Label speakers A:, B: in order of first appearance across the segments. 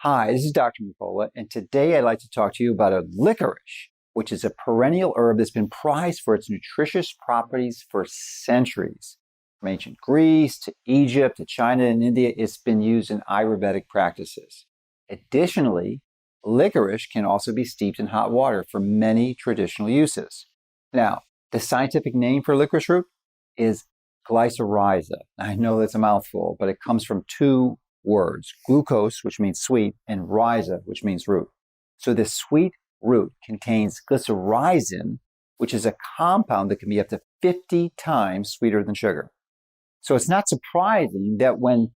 A: Hi, this is Dr. Mercola, and today I'd like to talk to you about a licorice, which is a perennial herb that's been prized for its nutritious properties for centuries. From ancient Greece to Egypt to China and India, it's been used in Ayurvedic practices. Additionally, licorice can also be steeped in hot water for many traditional uses. Now, the scientific name for licorice root is glycyrrhiza. I know that's a mouthful, but it comes from two words, glucose, which means sweet, and rhiza, which means root. So this sweet root contains glycyrrhizin, which is a compound that can be up to 50 times sweeter than sugar. So it's not surprising that when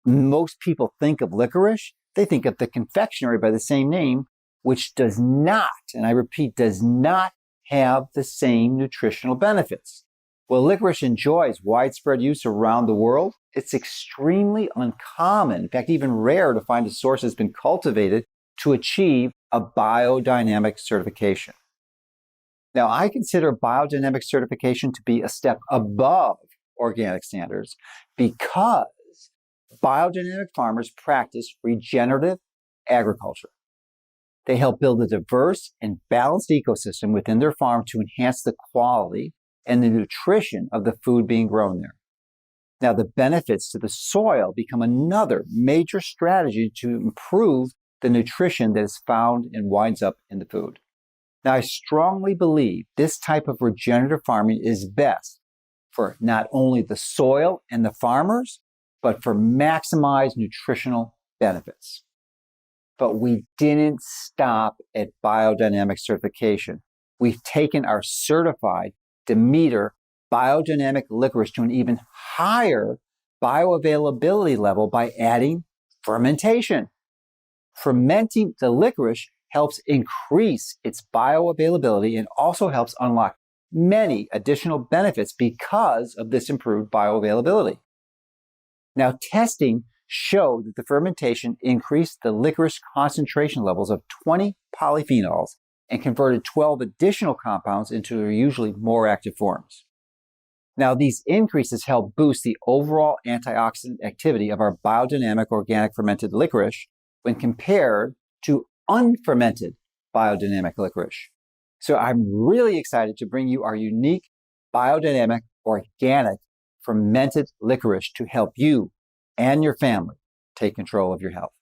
A: most people think of licorice, they think of the confectionery by the same name, which does not, and I repeat, does not have the same nutritional benefits. While licorice enjoys widespread use around the world, it's extremely uncommon, in fact, even rare to find a source that's been cultivated to achieve a biodynamic certification. Now, I consider biodynamic certification to be a step above organic standards because biodynamic farmers practice regenerative agriculture. They help build a diverse and balanced ecosystem within their farm to enhance the quality and the nutrition of the food being grown there. Now, the benefits to the soil become another major strategy to improve the nutrition that is found and winds up in the food. Now, I strongly believe this type of regenerative farming is best for not only the soil and the farmers, but for maximized nutritional benefits. But we didn't stop at biodynamic certification. We've taken our certified Demeter biodynamic licorice to an even higher bioavailability level by adding fermentation. Fermenting the licorice helps increase its bioavailability and also helps unlock many additional benefits because of this improved bioavailability. Now, testing showed that the fermentation increased the licorice concentration levels of 20 polyphenols and converted 12 additional compounds into their usually more active forms. Now, these increases help boost the overall antioxidant activity of our biodynamic organic fermented licorice when compared to unfermented biodynamic licorice. So I'm really excited to bring you our unique biodynamic organic fermented licorice to help you and your family take control of your health.